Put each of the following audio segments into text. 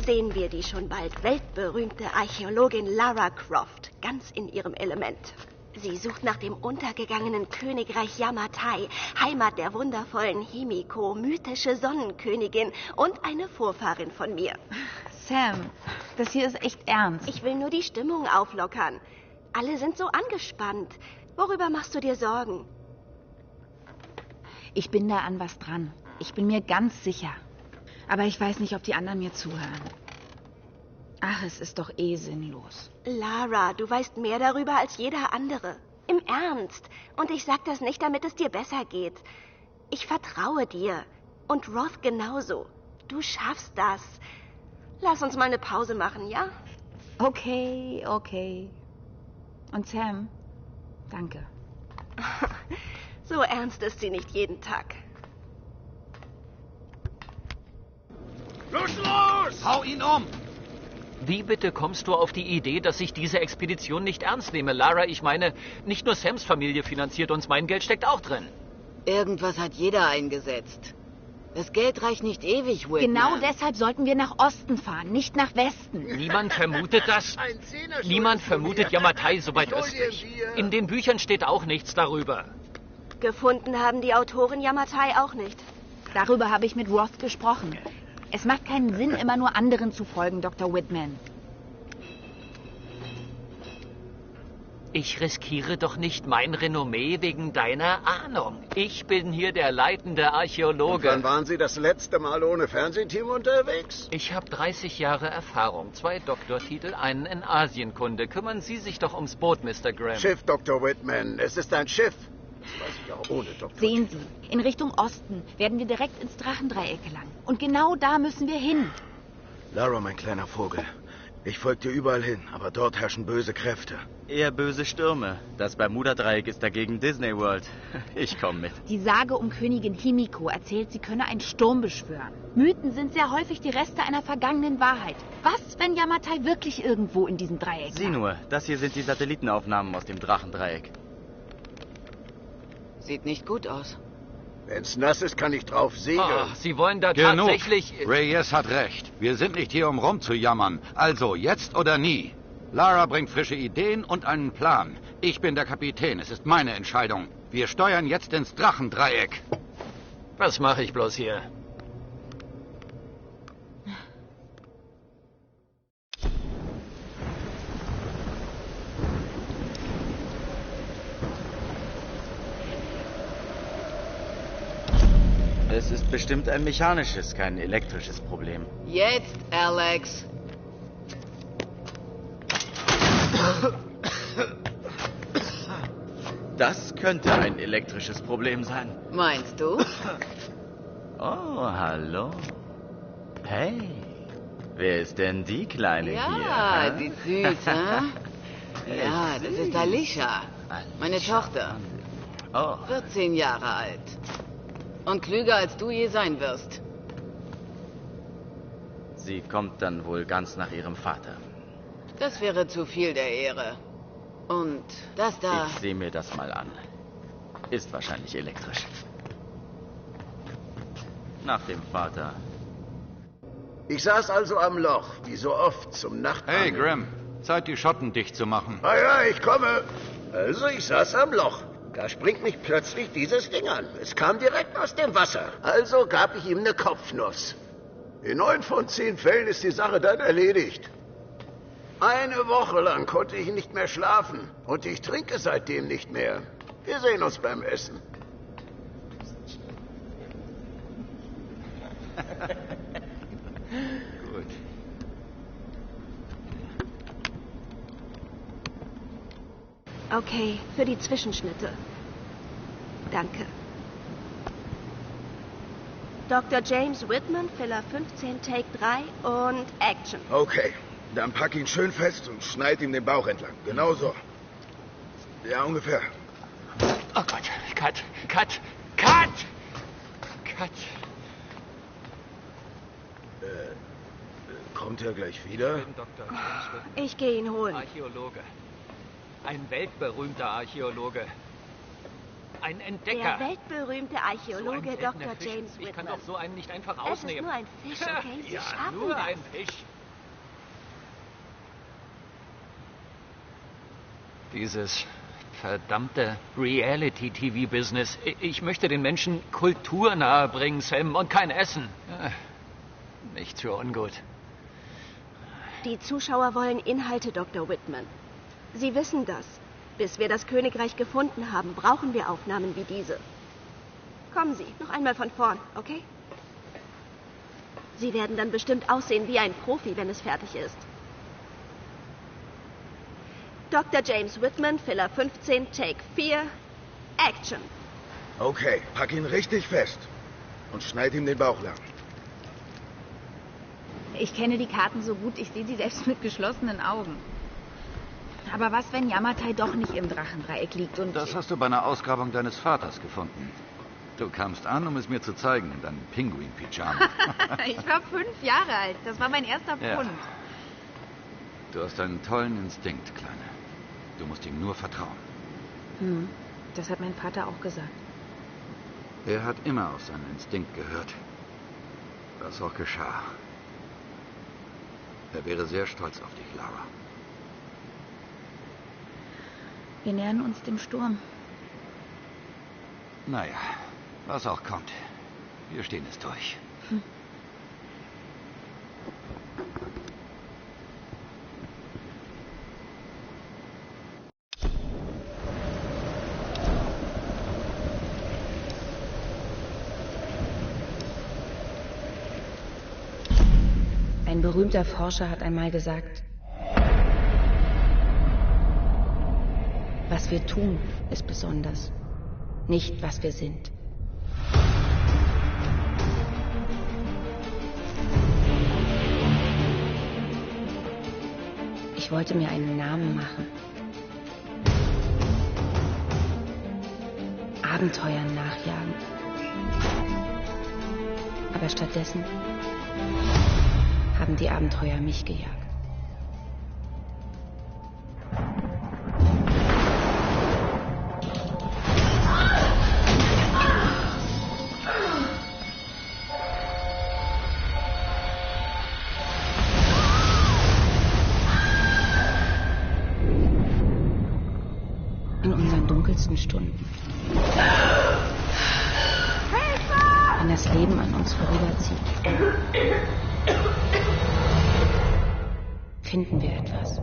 sehen wir die schon bald weltberühmte Archäologin Lara Croft ganz in ihrem Element. Sie sucht nach dem untergegangenen Königreich Yamatai, Heimat der wundervollen Himiko, mythische Sonnenkönigin und eine Vorfahrin von mir. Sam, das hier ist echt ernst. Ich will nur die Stimmung auflockern. Alle sind so angespannt. Worüber machst du dir Sorgen? Ich bin da an was dran. Ich bin mir ganz sicher. Aber ich weiß nicht, ob die anderen mir zuhören. Ach, es ist doch eh sinnlos. Lara, du weißt mehr darüber als jeder andere. Im Ernst. Und ich sag das nicht, damit es dir besser geht. Ich vertraue dir. Und Roth genauso. Du schaffst das. Lass uns mal eine Pause machen, ja? Okay. Und Sam, danke. So ernst ist sie nicht jeden Tag. Los! Hau ihn um! Wie bitte kommst du auf die Idee, dass ich diese Expedition nicht ernst nehme? Lara, ich meine, nicht nur Sams Familie finanziert uns, mein Geld steckt auch drin. Irgendwas hat jeder eingesetzt. Das Geld reicht nicht ewig, Whitman. Genau deshalb sollten wir nach Osten fahren, nicht nach Westen. Niemand vermutet das. Niemand vermutet Yamatai so weit östlich. In den Büchern steht auch nichts darüber. Gefunden haben die Autoren Yamatai auch nicht. Darüber habe ich mit Roth gesprochen. Es macht keinen Sinn, immer nur anderen zu folgen, Dr. Whitman. Ich riskiere doch nicht mein Renommee wegen deiner Ahnung. Ich bin hier der leitende Archäologe. Und wann waren Sie das letzte Mal ohne Fernsehteam unterwegs? Ich habe 30 Jahre Erfahrung, 2 Doktortitel, einen in Asienkunde. Kümmern Sie sich doch ums Boot, Mr. Graham. Schiff, Dr. Whitman. Es ist ein Schiff. Das weiß ich auch ohne Doktor. Sehen Sie, in Richtung Osten werden wir direkt ins Drachendreieck gelangen. Und genau da müssen wir hin. Lara, mein kleiner Vogel. Ich folge dir überall hin, aber dort herrschen böse Kräfte. Eher böse Stürme. Das Bermuda-Dreieck ist dagegen Disney World. Ich komme mit. Die Sage um Königin Himiko erzählt, sie könne einen Sturm beschwören. Mythen sind sehr häufig die Reste einer vergangenen Wahrheit. Was, wenn Yamatai wirklich irgendwo in diesem Dreieck Sieh nur, das hier sind die Satellitenaufnahmen aus dem Drachendreieck. Sieht nicht gut aus. Wenn's nass ist, kann ich drauf segeln. Ach, Sie wollen da Genug. tatsächlich... Reyes hat recht. Wir sind nicht hier, um rumzujammern. Also, jetzt oder nie. Lara bringt frische Ideen und einen Plan. Ich bin der Kapitän. Es ist meine Entscheidung. Wir steuern jetzt ins Drachendreieck. Was mache ich bloß hier? Es ist bestimmt ein mechanisches, kein elektrisches Problem. Jetzt, Alex. Das könnte ein elektrisches Problem sein. Meinst du? Oh, hallo. Hey, wer ist denn die Kleine hier? Ja, hä? die ist süß, hä? Ja, das ist Alicia, meine Tochter. Oh, 14 Jahre alt. Und klüger als du je sein wirst. sie kommt dann wohl ganz nach ihrem Vater. Das wäre zu viel der Ehre. Und das da... Ich sehe mir das mal an. Ist wahrscheinlich elektrisch. Nach dem Vater. Ich saß also am Loch, wie so oft zum Nachtangeln. Hey, Graham. Zeit, die Schotten dicht zu machen. Ah ja, ich komme. Also, ich saß am Loch. Da springt mich plötzlich dieses Ding an. Es kam direkt aus dem Wasser. Also gab ich ihm eine Kopfnuss. In 9 von 10 Fällen ist die Sache dann erledigt. Eine Woche lang konnte ich nicht mehr schlafen. Und ich trinke seitdem nicht mehr. Wir sehen uns beim Essen. Gut. Okay, für die Zwischenschnitte. Danke. Dr. James Whitman, Filler 15, Take 3 und Action. Okay, dann pack ihn schön fest und schneid ihm den Bauch entlang. Genau so. Ja, ungefähr. Oh Gott, Cut! Kommt er gleich wieder? Ich bin Dr. James Whitman, Ich gehe ihn holen. Archäologe. Ein weltberühmter Archäologe. Ein Entdecker. Der weltberühmte Archäologe So ein seltener Dr. Fisch. James Ich kann Whitman. doch so einen nicht einfach Es ist ausnehmen. nur ein Fisch, okay? Sie Ja, schaffen nur das. ein Fisch. Dieses verdammte Reality-TV-Business. Ich möchte den Menschen Kultur nahebringen, Sam, und kein Essen. Nichts für ungut. Die Zuschauer wollen Inhalte, Dr. Whitman. Sie wissen das. Bis wir das Königreich gefunden haben, brauchen wir Aufnahmen wie diese. Kommen Sie, noch einmal von vorn, okay? Sie werden dann bestimmt aussehen wie ein Profi, wenn es fertig ist. Dr. James Whitman, Filler 15, Take 4, Action. Okay, pack ihn richtig fest und schneid ihm den Bauch lang. Ich kenne die Karten so gut, ich sehe sie selbst mit geschlossenen Augen. Aber was, wenn Yamatai doch nicht im Drachendreieck liegt und... Das hast du bei einer Ausgrabung deines Vaters gefunden. Du kamst an, um es mir zu zeigen, in deinem Pinguin-Pyjama. Ich war 5 Jahre alt. Das war mein erster Ja. Pfund. Du hast einen tollen Instinkt, Kleine. Du musst ihm nur vertrauen. Das hat mein Vater auch gesagt. Er hat immer auf seinen Instinkt gehört. Was auch geschah. Er wäre sehr stolz auf dich, Lara. Wir nähern uns dem Sturm. Naja, was auch kommt. Wir stehen es durch. Ein berühmter Forscher hat einmal gesagt, was wir tun, ist besonders, nicht was wir sind. Ich wollte mir einen Namen machen. Abenteuern nachjagen. Aber stattdessen haben die Abenteuer mich gejagt. In unseren dunkelsten Stunden. Wenn das Leben an uns vorüberzieht, finden wir etwas.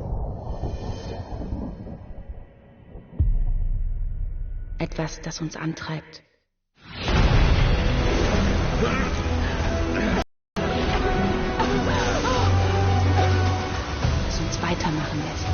Etwas, das uns antreibt. Das uns weitermachen lässt.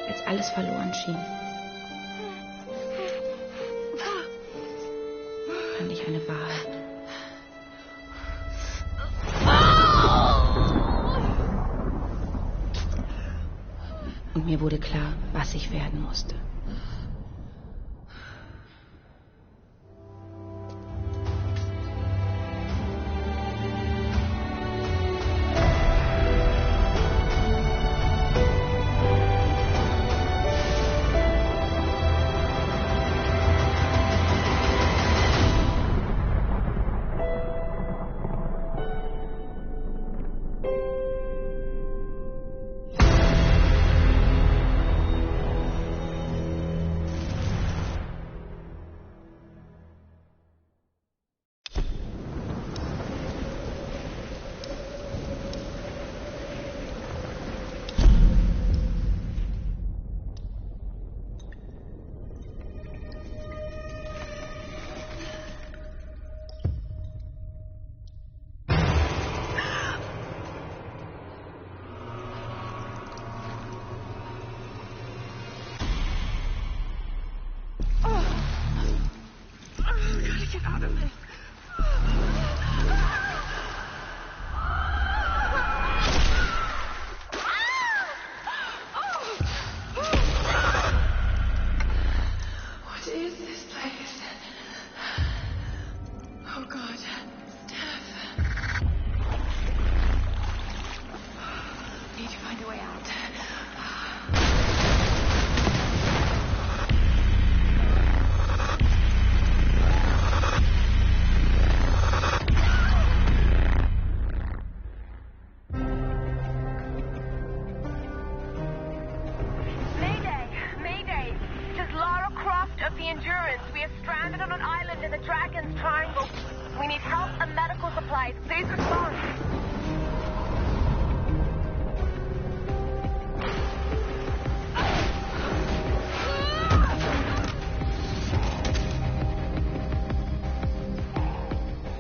Als alles verloren schien, fand ich eine Wahrheit. Und mir wurde klar, was ich werden musste. find a way out. Mayday! This is Lara Croft of the Endurance. We are stranded on an island in the Dragon's Triangle. We need help and medical supplies. Please respond.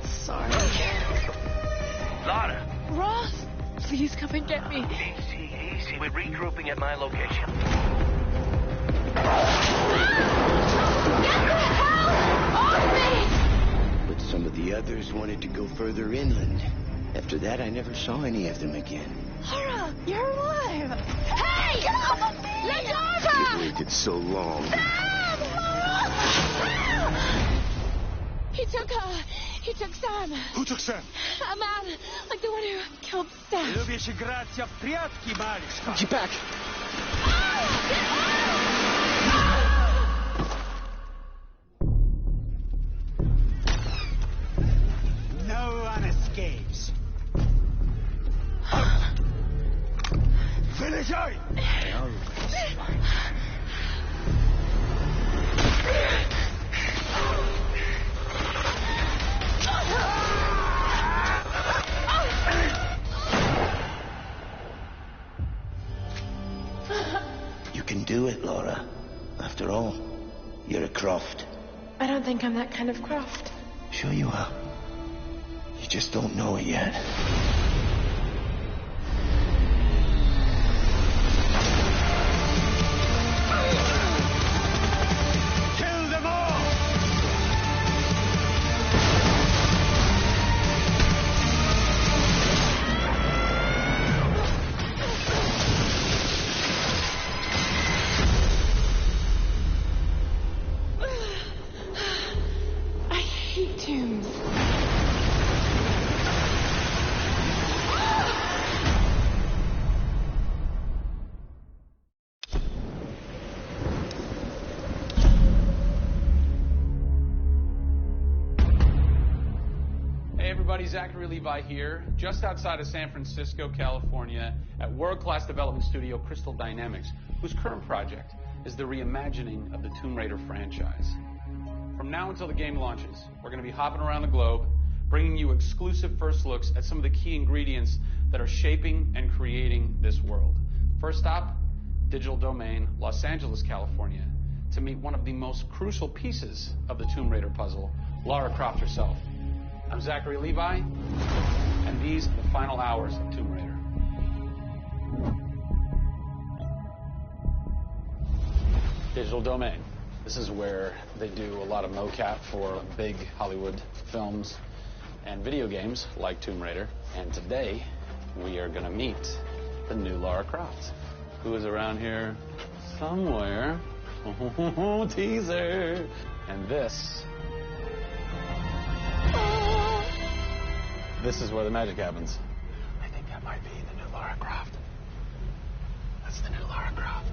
Sorry. Lara! Ross, please come and get me. Easy. We're regrouping at my location. But some of the others wanted to go further inland. After that, I never saw any of them again. Laura, you're alive. Hey! Let go of her! You waited so long. He took her. He took Sam. Who took Sam? A man, like the one who killed Sam. Get back! No one escapes. Finish her! You can do it, Laura. After all, you're a Croft. I don't think I'm that kind of Croft. Sure you are. You just don't know it yet. Kill them all! I hate tombs. Hey everybody, Zachary Levi here, just outside of San Francisco, California, at world-class development studio Crystal Dynamics, whose current project is the reimagining of the Tomb Raider franchise. From now until the game launches, we're going to be hopping around the globe, bringing you exclusive first looks at some of the key ingredients that are shaping and creating this world. First stop, Digital Domain, Los Angeles, California, to meet one of the most crucial pieces of the Tomb Raider puzzle, Lara Croft herself. I'm Zachary Levi, and these are the final hours of Tomb Raider. Digital Domain. This is where they do a lot of mocap for big Hollywood films and video games like Tomb Raider. And today, we are going to meet the new Lara Croft, who is around here somewhere. Teaser! And this is where the magic happens. I think that might be the new Lara Croft. That's the new Lara Croft.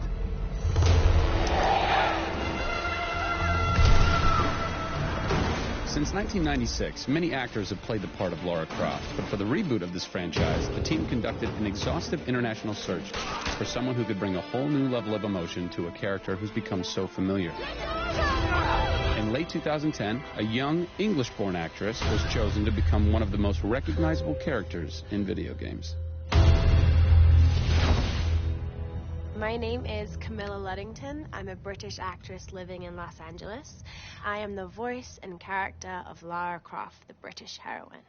Since 1996, many actors have played the part of Lara Croft, but for the reboot of this franchise, the team conducted an exhaustive international search for someone who could bring a whole new level of emotion to a character who's become so familiar. In late 2010, a young English-born actress was chosen to become one of the most recognizable characters in video games. My name is Camilla Luddington. I'm a British actress living in Los Angeles. I am the voice and character of Lara Croft, the British heroine.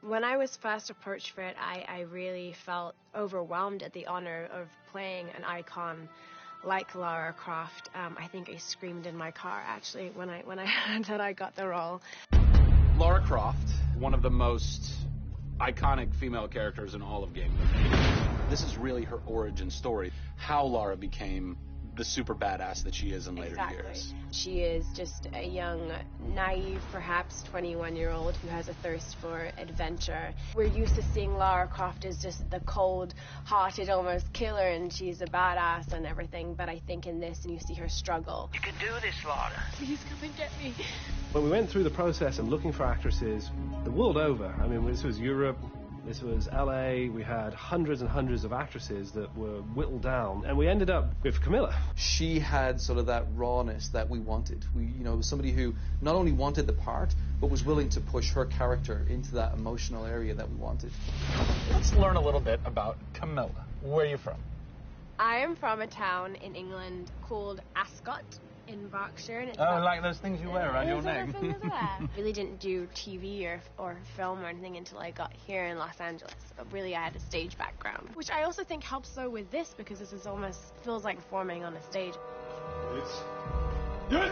When I was first approached for it, I really felt overwhelmed at the honor of playing an icon like Lara Croft. I think I screamed in my car, actually, when I heard that I got the role. Lara Croft, one of the most iconic female characters in all of gaming. This is really her origin story, how Lara became the super badass that she is in later years. She is just a young, naive, perhaps 21-year-old who has a thirst for adventure. We're used to seeing Lara Croft as just the cold-hearted, almost killer, and she's a badass and everything. But I think in this, you see her struggle. You can do this, Lara. Please come and get me. When we went through the process and looking for actresses the world over, I mean, this was Europe, this was LA, we had hundreds and hundreds of actresses that were whittled down, and we ended up with Camilla. She had sort of that rawness that we wanted. We, you know, was somebody who not only wanted the part, but was willing to push her character into that emotional area that we wanted. Let's learn a little bit about Camilla. Where are you from? I am from a town in England called Ascot in Berkshire. And it's like those things you wear around your neck. Really didn't do TV or film or anything until I got here in Los Angeles. But really, I had a stage background, which I also think helps though with this, because this is almost feels like performing on a stage. Yes.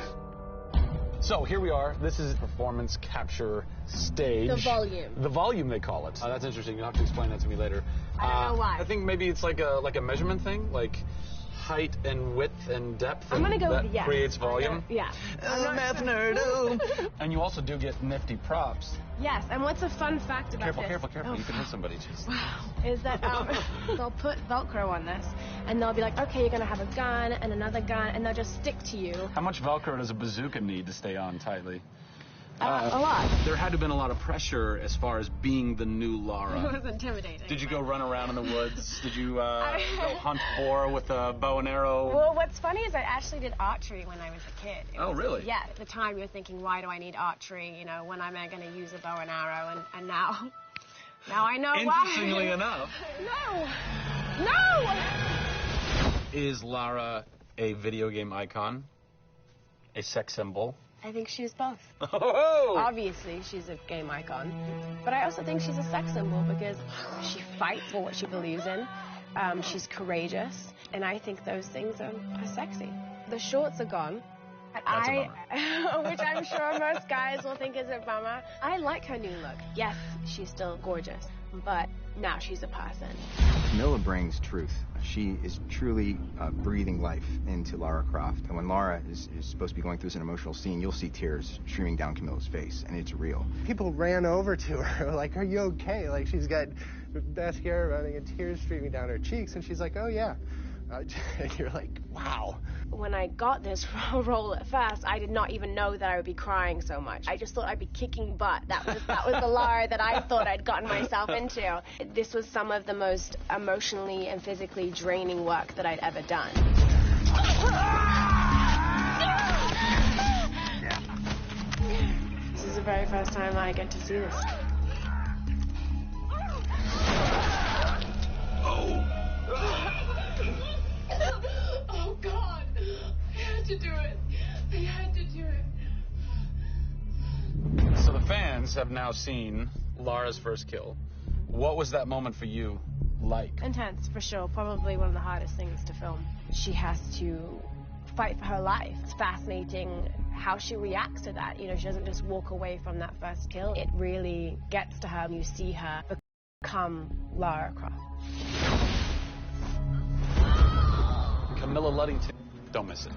So here we are. This is performance capture stage. The volume. The volume, they call it. That's interesting. You'll have to explain that to me later. I don't know why. I think maybe it's like a measurement thing, like height and width and depth. I'm gonna go that with yes. Creates volume. Yeah. Math nerd. And you also do get nifty props. Yes. And what's a fun fact about this? Careful. You can hit somebody. Just. Wow. Is that they'll put Velcro on this, and they'll be like, okay, you're gonna have a gun and another gun, and they'll just stick to you. How much Velcro does a bazooka need to stay on tightly? A lot. There had to have been a lot of pressure as far as being the new Lara. It was intimidating. Did you go run around in the woods? Did you go hunt boar with a bow and arrow? Well, what's funny is I actually did archery when I was a kid. Really? Yeah. At the time, you're thinking, why do I need archery? You know, when am I going to use a bow and arrow? And now I know why. Interestingly enough. No! Is Lara a video game icon? A sex symbol? I think she's both. Oh! Obviously, she's a game icon. But I also think she's a sex symbol because she fights for what she believes in. She's courageous. And I think those things are sexy. The shorts are gone. That's a bummer. Which I'm sure most guys will think is a bummer. I like her new look. Yes, she's still gorgeous. But now she's a person. Camilla brings truth. She is truly breathing life into Lara Croft. And when Lara is supposed to be going through an emotional scene, you'll see tears streaming down Camilla's face, and it's real. People ran over to her, like, are you okay? Like, she's got mascara running and tears streaming down her cheeks, and she's like, oh, yeah. And you're like, wow. When I got this role at first, I did not even know that I would be crying so much. I just thought I'd be kicking butt. That was the Lara that I thought I'd gotten myself into. This was some of the most emotionally and physically draining work that I'd ever done. This is the very first time I get to see this. Oh, God. I had to do it. I had to do it. So the fans have now seen Lara's first kill. What was that moment for you like? Intense, for sure. Probably one of the hardest things to film. She has to fight for her life. It's fascinating how she reacts to that. You know, she doesn't just walk away from that first kill. It really gets to her, and you see her become Lara Croft. Camilla Luddington. Don't miss it.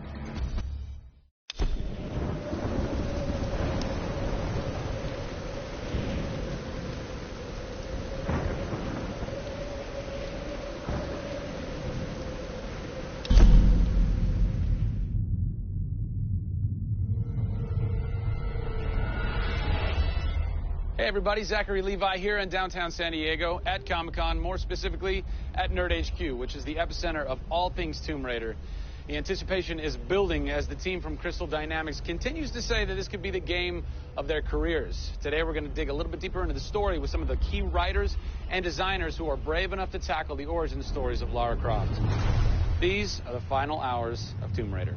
Hey everybody, Zachary Levi here in downtown San Diego at Comic-Con, more specifically at Nerd HQ, which is the epicenter of all things Tomb Raider. The anticipation is building as the team from Crystal Dynamics continues to say that this could be the game of their careers. Today we're going to dig a little bit deeper into the story with some of the key writers and designers who are brave enough to tackle the origin stories of Lara Croft. These are the final hours of Tomb Raider.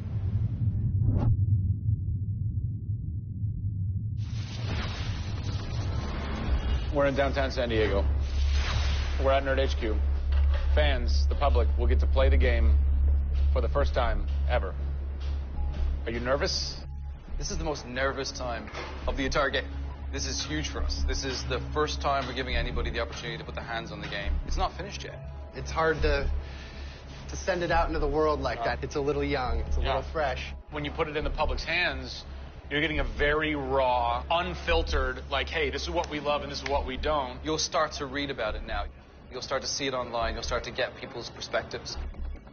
We're in downtown San Diego. We're at Nerd HQ. Fans, the public, will get to play the game for the first time ever. Are you nervous? This is the most nervous time of the entire game. This is huge for us. This is the first time we're giving anybody the opportunity to put their hands on the game. It's not finished yet. It's hard to to send it out into the world like that. It's a little young, it's a little fresh. When you put it in the public's hands, you're getting a very raw, unfiltered, like, hey, this is what we love and this is what we don't. You'll start to read about it now. You'll start to see it online. You'll start to get people's perspectives.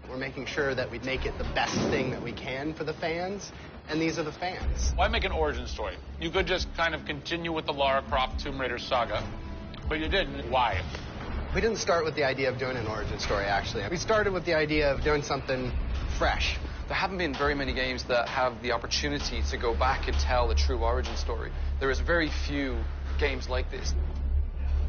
We're making sure that we make it the best thing that we can for the fans, and these are the fans. Why make an origin story? You could just kind of continue with the Lara Croft Tomb Raider saga, but you didn't. Why? We didn't start with the idea of doing an origin story, actually. We started with the idea of doing something fresh. There haven't been very many games that have the opportunity to go back and tell the true origin story. There is very few games like this.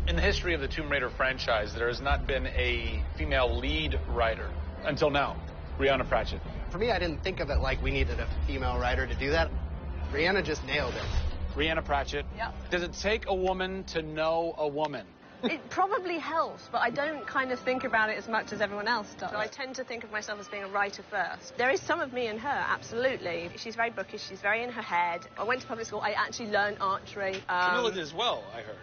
In the history of the Tomb Raider franchise, there has not been a female lead writer until now, Brianna Pratchett. For me, I didn't think of it like we needed a female writer to do that. Brianna just nailed it. Brianna Pratchett. Yeah. Does it take a woman to know a woman? It probably helps, but I don't kind of think about it as much as everyone else does. So I tend to think of myself as being a writer first. There is some of me in her, absolutely. She's very bookish, she's very in her head. I went to public school, I actually learned archery. Camilla did as well, I heard.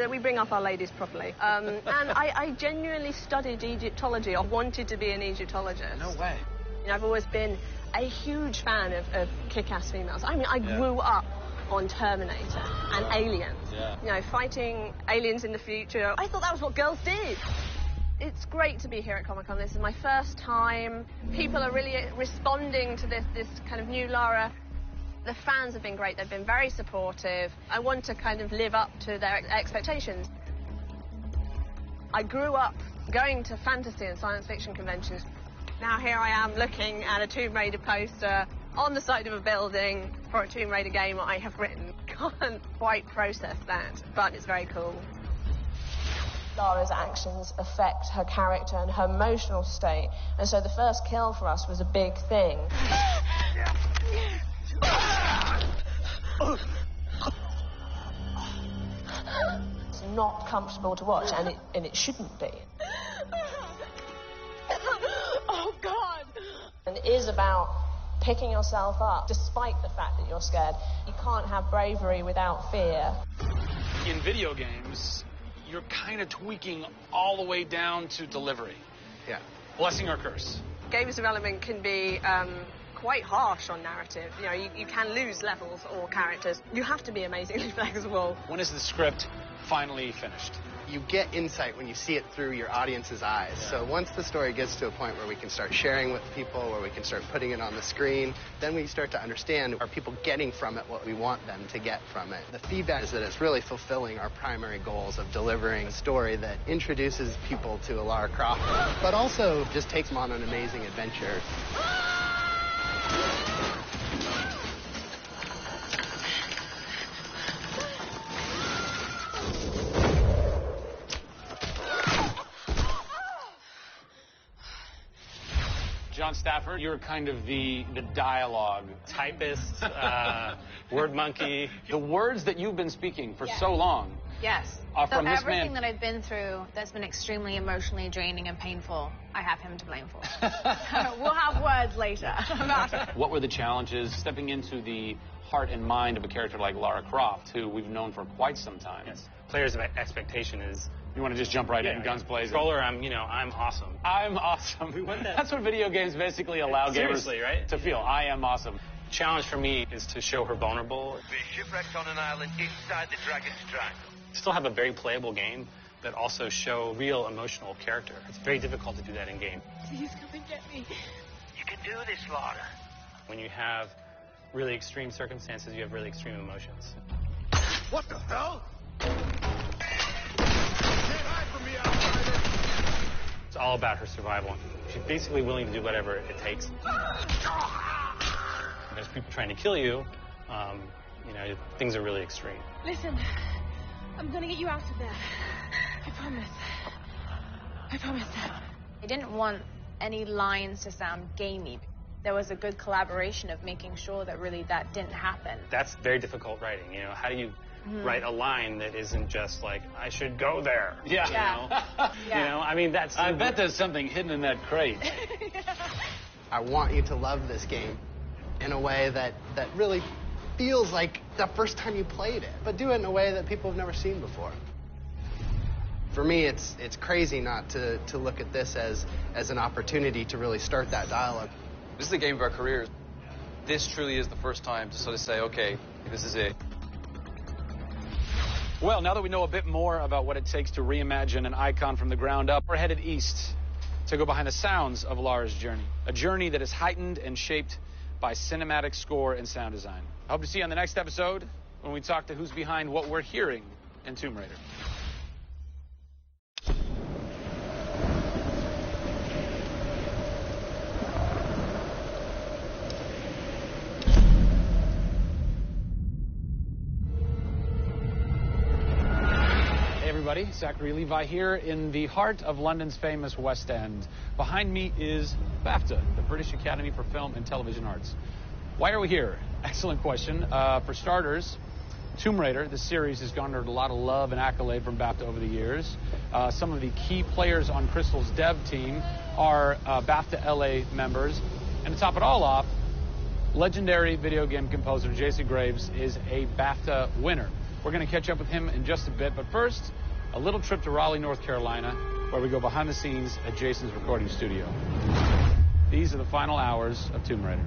We bring up our ladies properly. And I genuinely studied Egyptology. I wanted to be an Egyptologist. No way. You know, I've always been a huge fan of kick-ass females. I mean, I grew up on Terminator and Aliens. Yeah. You know, fighting aliens in the future. I thought that was what girls did. It's great to be here at Comic-Con. This is my first time. People are really responding to this kind of new Lara. The fans have been great. They've been very supportive. I want to kind of live up to their expectations. I grew up going to fantasy and science fiction conventions. Now here I am looking at a Tomb Raider poster on the side of a building for a Tomb Raider game I have written. Can't quite process that, but it's very cool. Lara's actions affect her character and her emotional state, and so the first kill for us was a big thing. It's not comfortable to watch, and it shouldn't be. Oh, God! And it is about picking yourself up, despite the fact that you're scared. You can't have bravery without fear. In video games, you're kind of tweaking all the way down to delivery. Yeah. Blessing or curse. Games development can be quite harsh on narrative. You know, you can lose levels or characters. You have to be amazingly flexible. When is the script finally finished? You get insight when you see it through your audience's eyes. Yeah. So once the story gets to a point where we can start sharing with people, where we can start putting it on the screen, then we start to understand, are people getting from it what we want them to get from it? The feedback is that it's really fulfilling our primary goals of delivering a story that introduces people to Lara Croft, but also just takes them on an amazing adventure. John Stafford, you're kind of the dialogue typist, word monkey. The words that you've been speaking for so long. Yes. Are So from this everything man. that I've been through that's been extremely emotionally draining and painful, I have him to blame for. We'll have words later about it. What were the challenges stepping into the heart and mind of a character like Lara Croft, who we've known for quite some time? Yes. Players' expectation is... You want to just jump right in, guns blazing. Controller, I'm awesome. I'm awesome. We want that. That's what video games basically allow gamers right? to feel. I am awesome. Challenge for me is to show her vulnerable. We're shipwrecked on an island inside the Dragon's Triangle. Still have a very playable game, but also show real emotional character. It's very difficult to do that in game. Please come and get me. You can do this, Lara. When you have really extreme circumstances, you have really extreme emotions. What the hell? It's all about her survival. She's basically willing to do whatever it takes. There's people trying to kill you. Things are really extreme. Listen, I'm gonna get you out of there. I promise. I promise. I didn't want any lines to sound gamey. There was a good collaboration of making sure that really that didn't happen. That's very difficult writing. How do you write a line that isn't just like, I should go there? Yeah. That's... I bet there's something hidden in that crate. I want you to love this game in a way that really feels like the first time you played it, but do it in a way that people have never seen before. For me, it's crazy not to look at this as an opportunity to really start that dialogue. This is the game of our careers. This truly is the first time to sort of say, okay, this is it. Well, now that we know a bit more about what it takes to reimagine an icon from the ground up, we're headed east to go behind the sounds of Lara's journey. A journey that is heightened and shaped by cinematic score and sound design. I hope to see you on the next episode when we talk to who's behind what we're hearing in Tomb Raider. Everybody, Zachary Levi here in the heart of London's famous West End. Behind me is BAFTA, the British Academy for Film and Television Arts. Why are we here? Excellent question. For starters, Tomb Raider, the series, has garnered a lot of love and accolade from BAFTA over the years. Some of the key players on Crystal's dev team are BAFTA LA members. And to top it all off, legendary video game composer Jason Graves is a BAFTA winner. We're going to catch up with him in just a bit, but first, a little trip to Raleigh, North Carolina, where we go behind the scenes at Jason's recording studio. These are the final hours of Tomb Raider.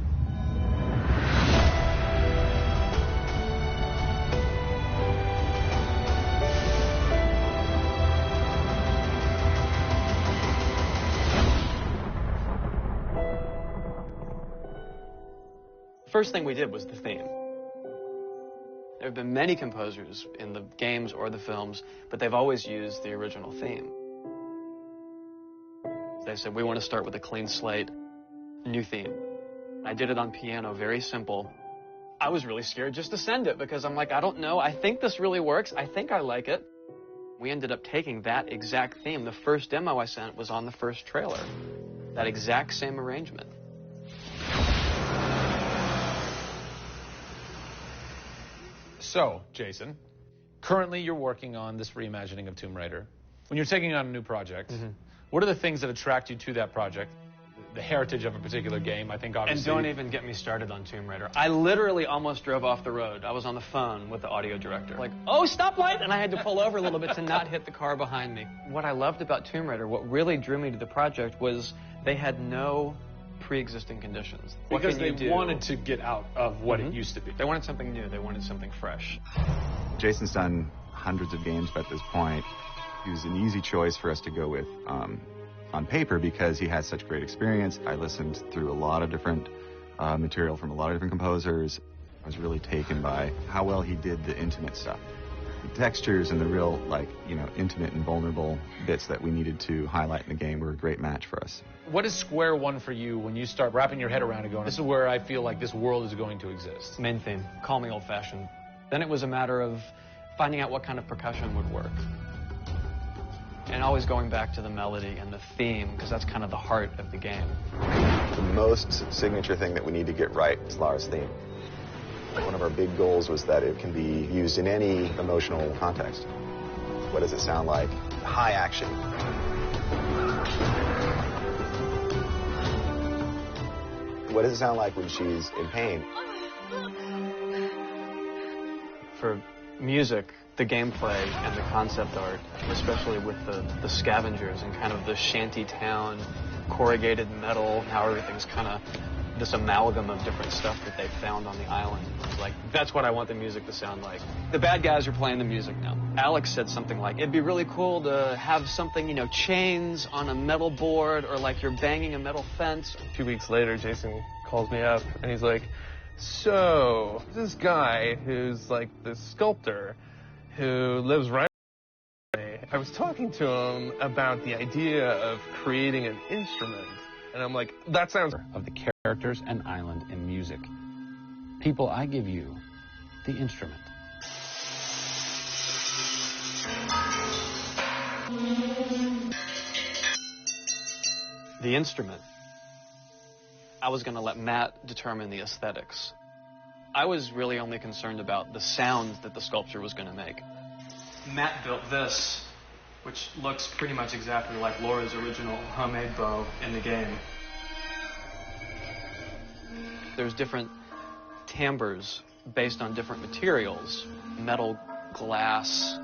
First thing we did was the theme. There have been many composers in the games or the films, but they've always used the original theme. They said, we want to start with a clean slate, new theme. I did it on piano, very simple. I was really scared just to send it because I'm like, I don't know, I think this really works, I think I like it. We ended up taking that exact theme. The first demo I sent was on the first trailer. That exact same arrangement. So, Jason, currently you're working on this reimagining of Tomb Raider. When you're taking on a new project, what are the things that attract you to that project? The heritage of a particular game, I think, obviously. And don't even get me started on Tomb Raider. I literally almost drove off the road. I was on the phone with the audio director. Like, oh, stoplight! And I had to pull over a little bit to not hit the car behind me. What I loved about Tomb Raider, what really drew me to the project was they had no pre-existing conditions. Because they wanted to get out of what it used to be. They wanted something new. They wanted something fresh. Jason's done hundreds of games at this point. He was an easy choice for us to go with on paper because he has such great experience. I listened through a lot of different material from a lot of different composers. I was really taken by how well he did the intimate stuff. The textures and the real, like, you know, intimate and vulnerable bits that we needed to highlight in the game were a great match for us. What is square one for you when you start wrapping your head around it going, this is where I feel like this world is going to exist? Main theme. Call me old-fashioned. Then it was a matter of finding out what kind of percussion would work. And always going back to the melody and the theme, because that's kind of the heart of the game. The most signature thing that we need to get right is Lara's theme. One of our big goals was that it can be used in any emotional context. What does it sound like? High action. What does it sound like when she's in pain? For music, the gameplay and the concept art, especially with the scavengers and kind of the shanty town, corrugated metal, how everything's kind of this amalgam of different stuff that they found on the island. It's like, that's what I want the music to sound like. The bad guys are playing the music now. Alex said something like, it'd be really cool to have something, you know, chains on a metal board or like you're banging a metal fence. A few weeks later, Jason calls me up and he's like, so, this guy who's like this sculptor who lives right I was talking to him about the idea of creating an instrument. And I'm like, that sounds... Of the characters and island and music. People, I give you the instrument. The instrument. I was going to let Matt determine the aesthetics. I was really only concerned about the sounds that the sculpture was going to make. Matt built this, which looks pretty much exactly like Laura's original homemade bow in the game. There's different timbres based on different materials. Metal, glass,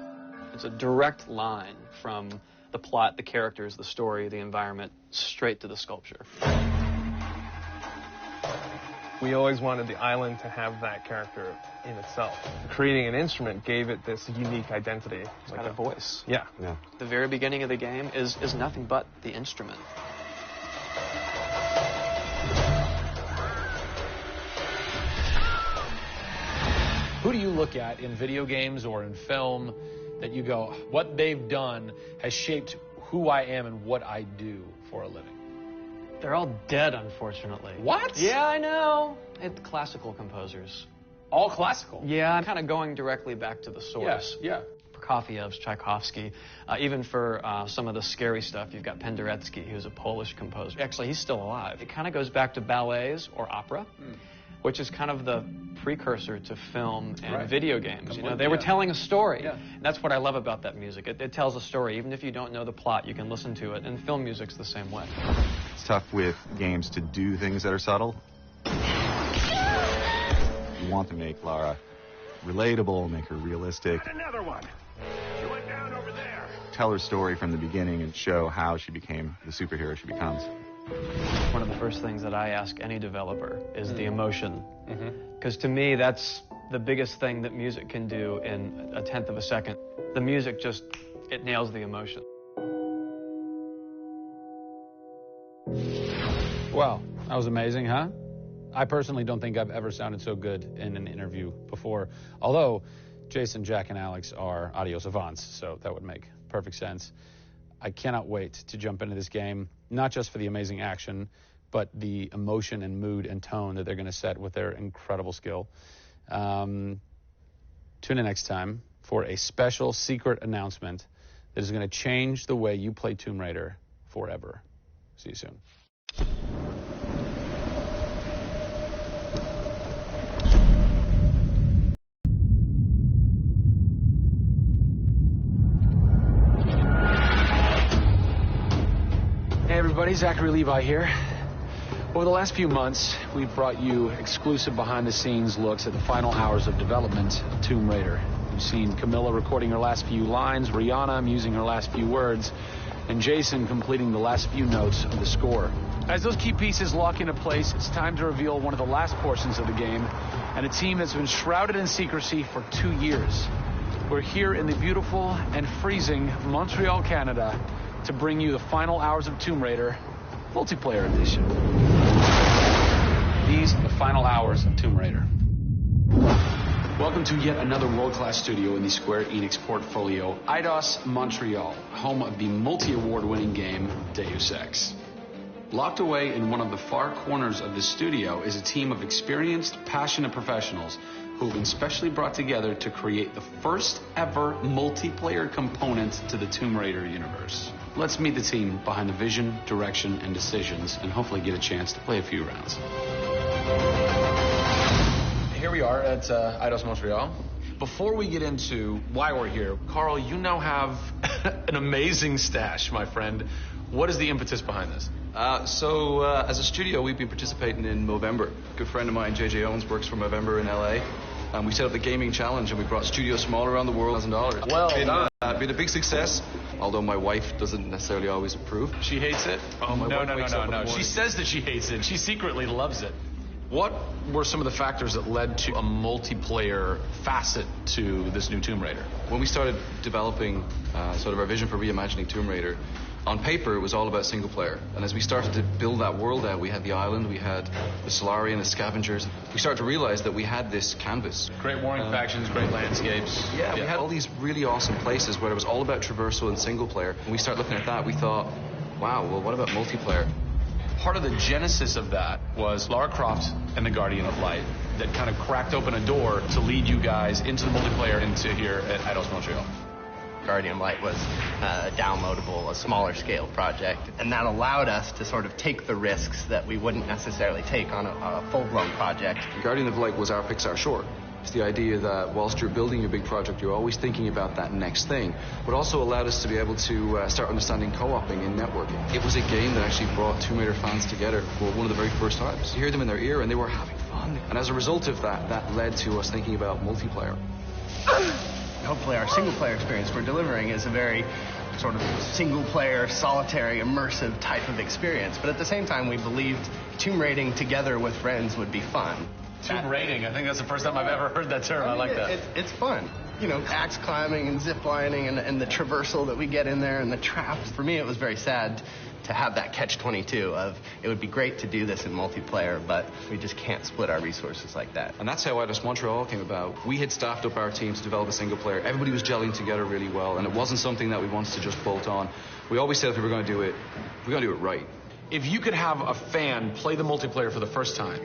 It's a direct line from the plot, the characters, the story, the environment, straight to the sculpture. We always wanted the island to have that character in itself. Creating an instrument gave it this unique identity. It's got a voice. Yeah. The very beginning of the game is nothing but the instrument. Who do you look at in video games or in film that you go, what they've done has shaped who I am and what I do for a living? They're all dead, unfortunately. What? Yeah, I know. It's classical composers. All classical? Yeah, I'm kind of going directly back to the source. Yeah. Prokofiev's, Tchaikovsky. Even for some of the scary stuff, you've got Penderecki, who's a Polish composer. Actually, he's still alive. It kind of goes back to ballets or opera, which is kind of the precursor to film and video games. You know, they were telling a story. And that's what I love about that music. It tells a story. Even if you don't know the plot, you can listen to it. And film music's the same way. It's tough with games to do things that are subtle. You want to make Lara relatable, make her realistic. Another one. She went down over there. Tell her story from the beginning and show how she became the superhero she becomes. One of the first things that I ask any developer is the emotion. Because to me, that's the biggest thing that music can do in a tenth of a second. The music just, it nails the emotion. Wow, that was amazing, huh? I personally don't think I've ever sounded so good in an interview before. Although Jason, Jack, and Alex are audio savants, so that would make perfect sense. I cannot wait to jump into this game, not just for the amazing action, but the emotion and mood and tone that they're going to set with their incredible skill. Tune in next time for a special secret announcement that is going to change the way you play Tomb Raider forever. See you soon. Hey everybody, Zachary Levi here. Over the last few months, we've brought you exclusive behind-the-scenes looks at the final hours of development of Tomb Raider. You've seen Camilla recording her last few lines, Rihanna musing her last few words, and Jason completing the last few notes of the score. As those key pieces lock into place, it's time to reveal one of the last portions of the game, and a team that's been shrouded in secrecy for 2 years. We're here in the beautiful and freezing Montreal, Canada, to bring you the final hours of Tomb Raider multiplayer edition. These are the final hours of Tomb Raider. Welcome to yet another world-class studio in the Square Enix portfolio, Eidos Montreal, home of the multi-award-winning game Deus Ex. Locked away in one of the far corners of the studio is a team of experienced, passionate professionals who have been specially brought together to create the first ever multiplayer component to the Tomb Raider universe. Let's meet the team behind the vision, direction, and decisions, and hopefully get a chance to play a few rounds. Here we are at Eidos Montreal. Before we get into why we're here, Carl, you now have an amazing stash, my friend. What is the impetus behind this? As a studio, we've been participating in Movember. A good friend of mine, JJ Owens, works for Movember in LA. And we set up the gaming challenge, and we brought studios from all around the world $1,000. Well done. Been a big success, although my wife doesn't necessarily always approve. She hates it? Oh, No. She says that she hates it. She secretly loves it. What were some of the factors that led to a multiplayer facet to this new Tomb Raider? When we started developing sort of our vision for reimagining Tomb Raider, on paper, it was all about single player. And as we started to build that world out, we had the island, we had the Solarian, the scavengers. We started to realize that we had this canvas. Great warring factions, great landscapes. Yeah, we had all these really awesome places where it was all about traversal and single player. When we started looking at that, we thought, wow, well, what about multiplayer? Part of the genesis of that was Lara Croft and the Guardian of Light that kind of cracked open a door to lead you guys into the multiplayer into here at Eidos Montreal. Guardian Light was downloadable, a smaller scale project, and that allowed us to sort of take the risks that we wouldn't necessarily take on a full-blown project. Guardian of Light was our Pixar short. It's the idea that whilst you're building your big project, you're always thinking about that next thing, but also allowed us to be able to start understanding co-oping and networking. It was a game that actually brought Tomb Raider fans together for one of the very first times. You hear them in their ear, and they were having fun. And as a result of that, that led to us thinking about multiplayer. Hopefully our single-player experience we're delivering is a very sort of single-player, solitary, immersive type of experience. But at the same time, we believed tomb raiding together with friends would be fun. Tomb raiding? I think that's the first time I've ever heard that term. I like that. It's fun. You know, axe climbing and zip lining and the traversal that we get in there and the traps. For me, it was very sad to have that catch-22 of it would be great to do this in multiplayer, but we just can't split our resources like that. And that's how Eidos Montreal came about. We had staffed up our team to develop a single player. Everybody was gelling together really well, and it wasn't something that we wanted to just bolt on. We always said if we were going to do it, we're going to do it right. If you could have a fan play the multiplayer for the first time,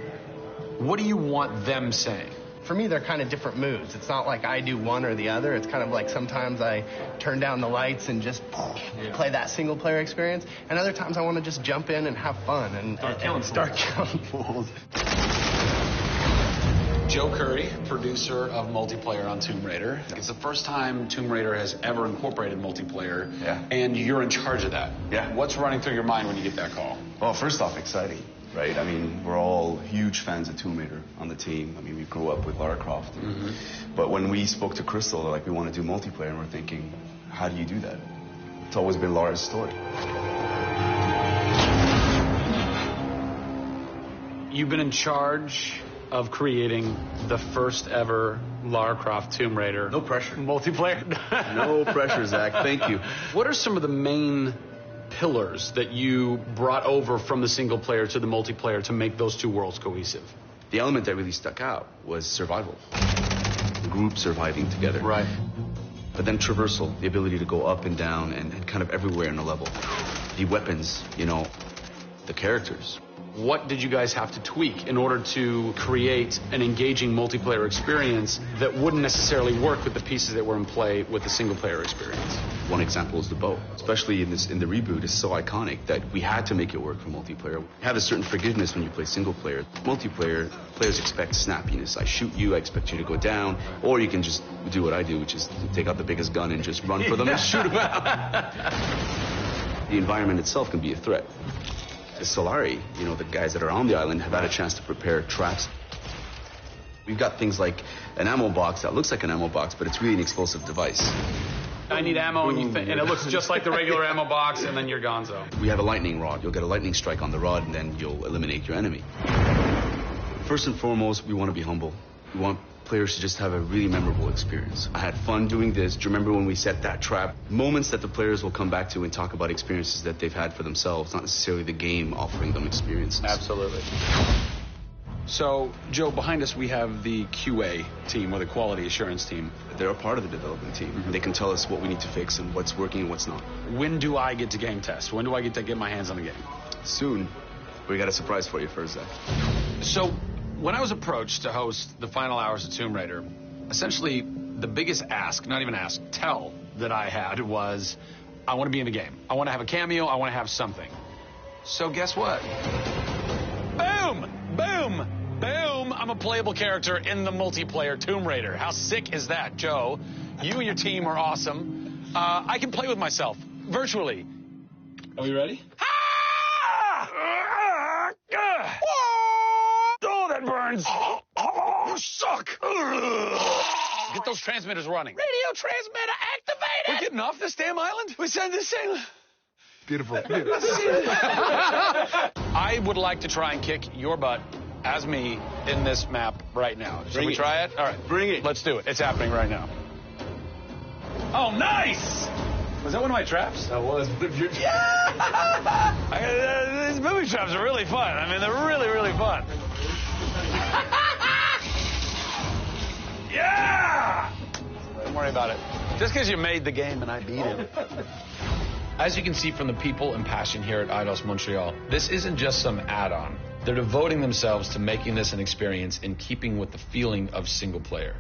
what do you want them saying? For me, they're kind of different moods. It's not like I do one or the other. It's kind of like sometimes I turn down the lights and just play that single-player experience, and other times I want to just jump in and have fun and start killing fools. Joe Curry, producer of multiplayer on Tomb Raider. It's the first time Tomb Raider has ever incorporated multiplayer, and you're in charge of that. Yeah. What's running through your mind when you get that call? Well, first off, exciting, right? I mean, we're all huge fans of Tomb Raider on the team. I mean, we grew up with Lara Croft. But when we spoke to Crystal, like, we want to do multiplayer, and we're thinking, how do you do that? It's always been Lara's story. You've been in charge of creating the first ever Lara Croft Tomb Raider. No pressure. Multiplayer. No pressure, Zach. Thank you. What are some of the main pillars that you brought over from the single player to the multiplayer to make those two worlds cohesive? The element that really stuck out was survival. The group surviving together. Right. But then traversal, the ability to go up and down and kind of everywhere in a level. The weapons, you know, the characters. What did you guys have to tweak in order to create an engaging multiplayer experience that wouldn't necessarily work with the pieces that were in play with the single-player experience? One example is the bow. Especially in the reboot, it's so iconic that we had to make it work for multiplayer. You have a certain forgiveness when you play single-player. Multiplayer, players expect snappiness. I shoot you, I expect you to go down, or you can just do what I do, which is take out the biggest gun and just run for them and shoot them out. The environment itself can be a threat. The Solari, you know, the guys that are on the island have had a chance to prepare traps. We've got things like an ammo box that looks like an ammo box, but it's really an explosive device. I need ammo, and it looks just like the regular ammo box, and then you're gonzo. We have a lightning rod. You'll get a lightning strike on the rod, and then you'll eliminate your enemy. First and foremost, we want to be humble. We want players to just have a really memorable experience. I had fun doing this. Do you remember when we set that trap? Moments that the players will come back to and talk about experiences that they've had for themselves, not necessarily the game offering them experiences. Absolutely. So, Joe, behind us we have the QA team, or the quality assurance team. They're a part of the development team. They can tell us what we need to fix and what's working and what's not. When do I get to game test? When do I get to get my hands on the game? Soon. We got a surprise for you first, Zach. So, when I was approached to host the final hours of Tomb Raider, essentially the biggest ask, not even ask, tell that I had was, I want to be in the game. I want to have a cameo. I want to have something. So guess what? Boom! Boom! Boom! I'm a playable character in the multiplayer Tomb Raider. How sick is that, Joe? You and your team are awesome. I can play with myself, virtually. Are we ready? Oh, that burns. You suck. Get those transmitters running. Radio transmitter activated. We're getting off this damn island. We send this thing. Beautiful. I would like to try and kick your butt as me in this map right now. Should we try it? All right. Bring it. Let's do it. It's happening right now. Oh, nice. Was that one of my traps? That was. Yeah! These booby traps are really fun. I mean, they're really, really fun. Yeah! Don't worry about it. Just because you made the game and I beat him. As you can see from the people and passion here at Eidos Montreal, this isn't just some add-on. They're devoting themselves to making this an experience in keeping with the feeling of single player.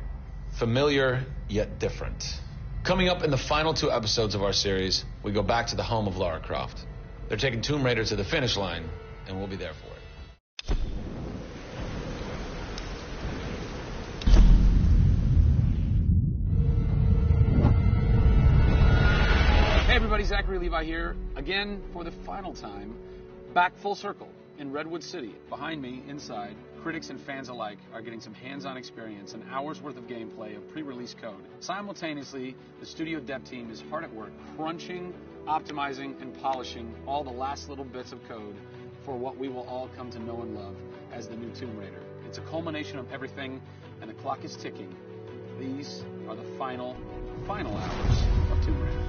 Familiar, yet different. Coming up in the final 2 episodes of our series, we go back to the home of Lara Croft. They're taking Tomb Raider to the finish line, and we'll be there for it. Hey everybody, Zachary Levi here, again for the final time, back full circle In Redwood City, behind me, inside, critics and fans alike are getting some hands-on experience and hours worth of gameplay of pre-release code. Simultaneously, the studio dev team is hard at work crunching, optimizing, and polishing all the last little bits of code for what we will all come to know and love as the new Tomb Raider. It's a culmination of everything, and the clock is ticking. These are the final hours of Tomb Raider.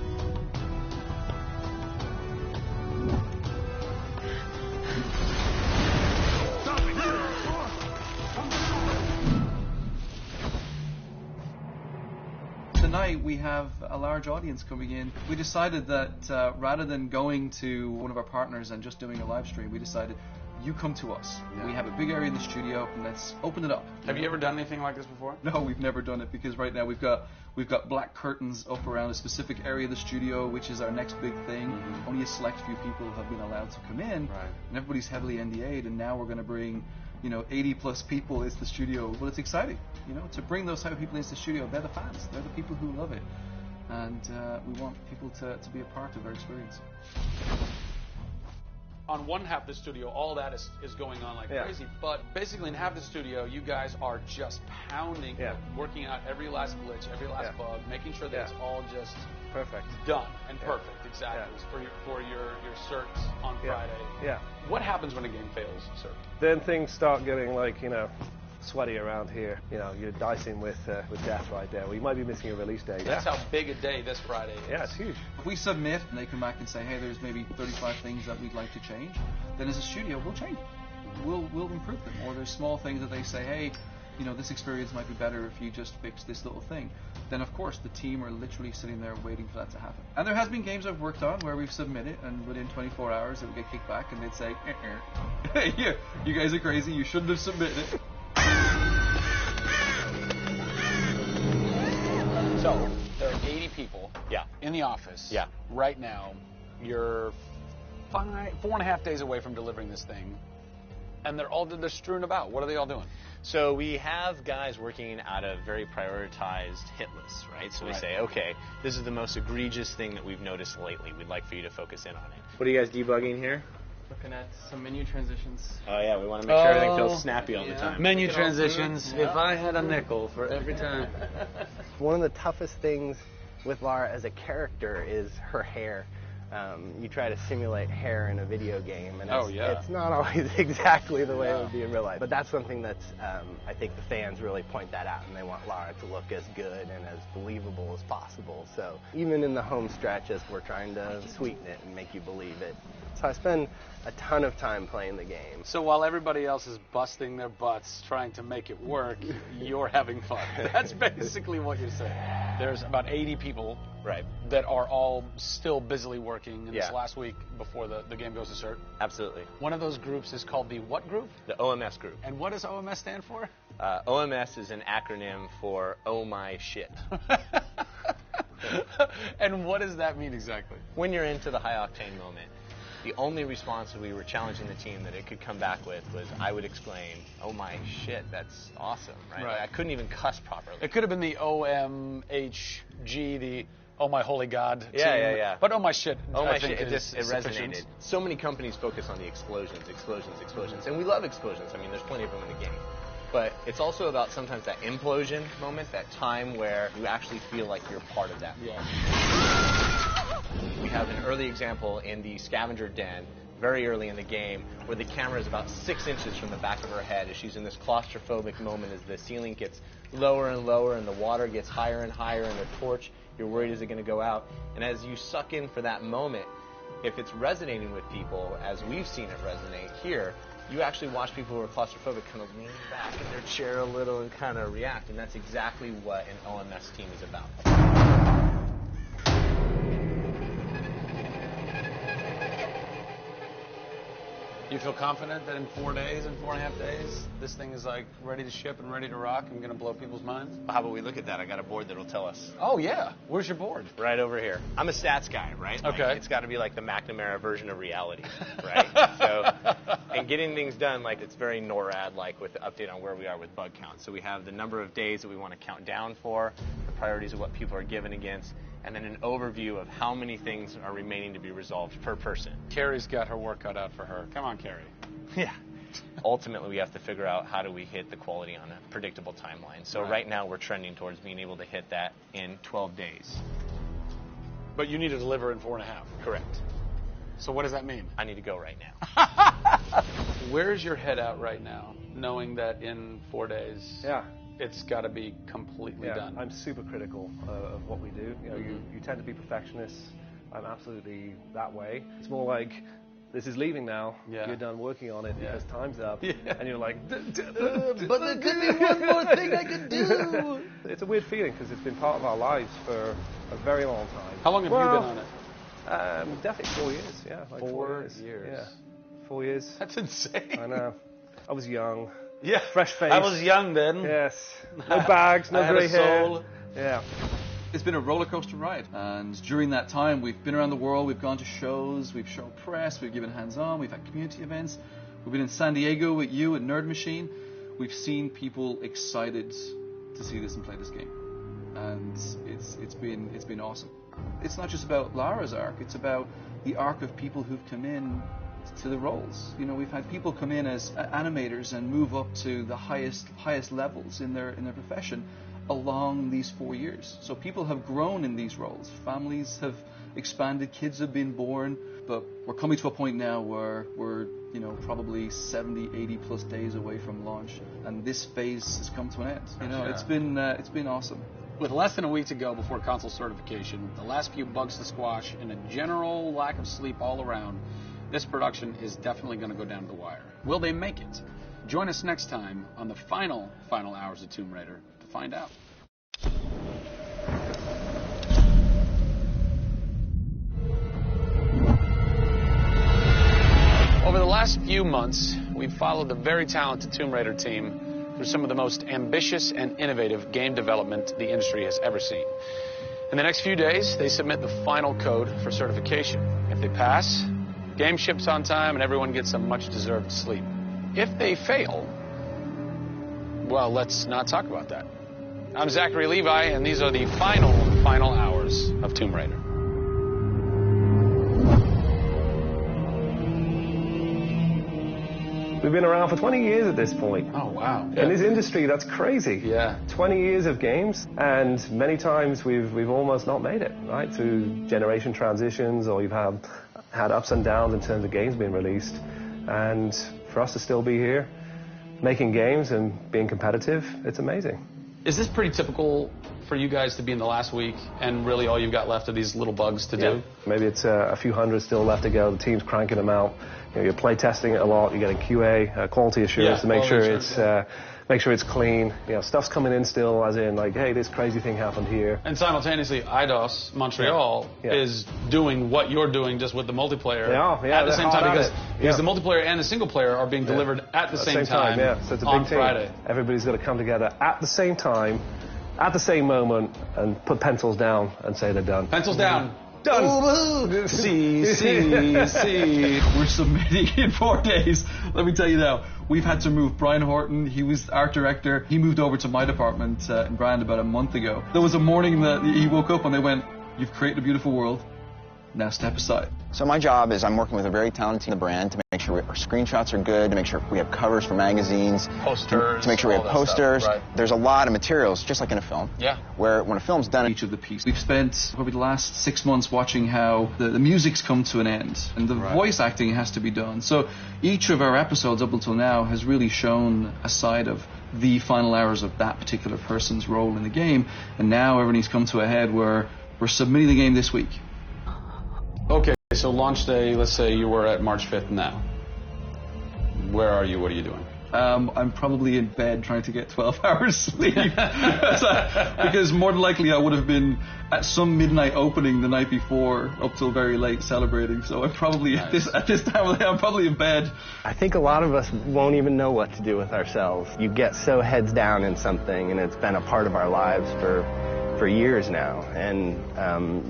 Tonight we have a large audience coming in. We decided that rather than going to one of our partners and just doing a live stream, we decided you come to us. Yeah. We have a big area in the studio, and let's open it up. Have you ever done anything like this before? No, we've never done it, because right now we've got black curtains up around a specific area of the studio, which is our next big thing. Mm-hmm. Only a select few people have been allowed to come in, right. And everybody's heavily NDA'd, and now we're going to bring 80 plus people into the studio. Well, it's exciting, to bring those type of people into the studio. They're the fans. They're the people who love it. And we want people to be a part of our experience. On one half of the studio, all that is going on like crazy. But basically in half the studio, you guys are just pounding, working out every last glitch, every last bug, making sure that it's all just perfect, done and perfect. Exactly. For your certs on Friday. Yeah. What happens when a game fails, sir? Then things start getting sweaty around here. You're dicing with death right there. We might be missing a release date. That's how big a day this Friday is. Yeah, it's huge. If we submit and they come back and say, hey, there's maybe 35 things that we'd like to change, then as a studio, we'll change them. We'll improve them. Or there's small things that they say, hey, this experience might be better if you just fix this little thing. Then, of course, the team are literally sitting there waiting for that to happen. And there has been games I've worked on where we've submitted, and within 24 hours, it would get kicked back, and they'd say, hey, you guys are crazy. You shouldn't have submitted it. So, there are 80 people in the office right now. You're 4.5 days away from delivering this thing, and they're strewn about. What are they all doing? So we have guys working out of very prioritized hit lists, right? So we say, okay, this is the most egregious thing that we've noticed lately. We'd like for you to focus in on it. What are you guys debugging here? Looking at some menu transitions. Oh yeah, we want to make sure everything feels snappy all the time. Menu transitions. If I had a nickel for every time. One of the toughest things with Lara as a character is her hair. You try to simulate hair in a video game, and it's not always exactly the way it would be in real life. But that's something that's, I think the fans really point that out, and they want Lara to look as good and as believable as possible. So even in the home stretches, we're trying to sweeten it and make you believe it. So I spend a ton of time playing the game. So while everybody else is busting their butts trying to make it work, you're having fun. That's basically what you're saying. There's about 80 people that are all still busily working in this last week before the game goes to cert. Absolutely. One of those groups is called the what group? The OMS group. And what does OMS stand for? OMS is an acronym for Oh My Shit. And what does that mean exactly? When you're into the high octane moment, the only response that we were challenging the team that it could come back with was, I would exclaim, oh my shit, that's awesome, right? Like, I couldn't even cuss properly. It could have been the OMHG, the oh my holy God team. Yeah. But oh my shit, oh my shit, it resonated. So many companies focus on the explosions. And we love explosions. I mean, there's plenty of them in the game. But it's also about sometimes that implosion moment, that time where you actually feel like you're part of that. We have an early example in the scavenger den, very early in the game, where the camera is about 6 inches from the back of her head as she's in this claustrophobic moment as the ceiling gets lower and lower and the water gets higher and higher and the torch, you're worried, is it going to go out? And as you suck in for that moment, if it's resonating with people, as we've seen it resonate here, you actually watch people who are claustrophobic kind of lean back in their chair a little and kind of react, and that's exactly what an OMS team is about. You feel confident that in 4 days, in 4.5 days, this thing is like ready to ship and ready to rock and going to blow people's minds? Well, how about we look at that? I got a board that'll tell us. Oh, yeah. Where's your board? Right over here. I'm a stats guy, right? Okay. Like, it's got to be like the McNamara version of reality, right? So, and getting things done, like it's very NORAD-like with the update on where we are with bug count. So we have the number of days that we want to count down for, the priorities of what people are given against, and then an overview of how many things are remaining to be resolved per person. Carrie's got her work cut out for her. Come on, Carrie. Yeah. Ultimately, we have to figure out how do we hit the quality on a predictable timeline. So right now, we're trending towards being able to hit that in 12 days. But you need to deliver in 4.5. Correct. So what does that mean? I need to go right now. Where's your head at right now, knowing that in 4 days, it's got to be completely done? I'm super critical of what we do. You know, you tend to be perfectionists. I'm absolutely that way. It's more like, this is leaving now. You're done working on it because time's up. And you're like, but there could be one more thing I could do. It's a weird feeling because it's been part of our lives for a very long time. How long have you been on it? Definitely 4 years, like 4 years. Yeah, 4 years. That's insane. I know. I was young. Yeah. Fresh face. I was young then. Yes. No bags, no grey hair. Soul. Yeah. It's been a roller coaster ride, and during that time we've been around the world, we've gone to shows, we've shown press, we've given hands-on, we've had community events, we've been in San Diego with you at Nerd Machine. We've seen people excited to see this and play this game, and it's been awesome. It's not just about Lara's arc, it's about the arc of people who've come in to the roles. You know, we've had people come in as animators and move up to the highest levels in their profession along these 4 years. So people have grown in these roles. Families have expanded, kids have been born, but we're coming to a point now where we're, you know, probably 70, 80 plus days away from launch, and this phase has come to an end. You know, it's been awesome. With less than a week to go before console certification, the last few bugs to squash, and a general lack of sleep all around, this production is definitely going to go down to the wire. Will they make it? Join us next time on the final hours of Tomb Raider to find out. Over the last few months, we've followed the very talented Tomb Raider team through some of the most ambitious and innovative game development the industry has ever seen. In the next few days, they submit the final code for certification. If they pass, game ships on time and everyone gets some much-deserved sleep. If they fail, well, let's not talk about that. I'm Zachary Levi, and these are the final hours of Tomb Raider. We've been around for 20 years at this point. Oh, wow. In this industry, that's crazy. Yeah. 20 years of games, and many times we've almost not made it, right? Through generation transitions, or you've had ups and downs in terms of games being released. And for us to still be here, making games and being competitive, it's amazing. Is this pretty typical for you guys to be in the last week and really all you've got left are these little bugs to do? Maybe it's a few hundred still left to go. The team's cranking them out. You know, you're play testing it a lot. You're getting QA, quality assurance, to make sure it's clean. You know, stuff's coming in still, as in like, hey, this crazy thing happened here. And simultaneously, IDOS Montreal is doing what you're doing, just with the multiplayer at the same time, because the multiplayer and the single player are being delivered at the same time. So it's a big on team. Friday. Everybody's got to come together at the same time, at the same moment, and put pencils down and say they're done. Pencils down. Done. See. We're submitting in 4 days. Let me tell you now, we've had to move Brian Horton. He was art director. He moved over to my department in Brand about a month ago. There was a morning that he woke up and they went, "You've created a beautiful world. Now step aside." So my job is I'm working with a very talented team in the brand to make sure our screenshots are good, to make sure we have covers for magazines, posters, to make sure we have posters. Right. There's a lot of materials, just like in a film. Yeah. Where when a film's done, each of the pieces. We've spent probably the last 6 months watching how the music's come to an end, and the voice acting has to be done. So each of our episodes up until now has really shown a side of the final hours of that particular person's role in the game, and now everything's come to a head where we're submitting the game this week. Okay, so launch day, let's say you were at March 5th now. Where are you? What are you doing? I'm probably in bed trying to get 12 hours sleep. Because more than likely I would have been at some midnight opening the night before up till very late celebrating. So I'm probably at this time of the day, I'm probably in bed. I think a lot of us won't even know what to do with ourselves. You get so heads down in something, and it's been a part of our lives for years now, and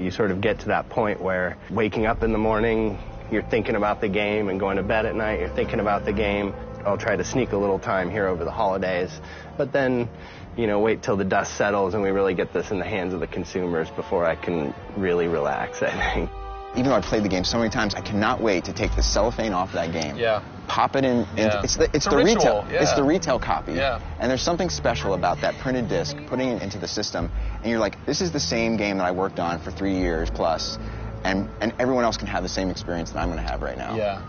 you sort of get to that point where waking up in the morning, you're thinking about the game, and going to bed at night, you're thinking about the game. I'll try to sneak a little time here over the holidays, but then, you know, wait till the dust settles and we really get this in the hands of the consumers before I can really relax, I think. Even though I've played the game so many times, I cannot wait to take the cellophane off that game. Yeah. Pop it in. Yeah. It's the ritual. retail. Yeah. It's the retail copy. Yeah. And there's something special about that printed disc, putting it into the system, and you're like, this is the same game that I worked on for 3 years plus, and everyone else can have the same experience that I'm going to have right now. Yeah.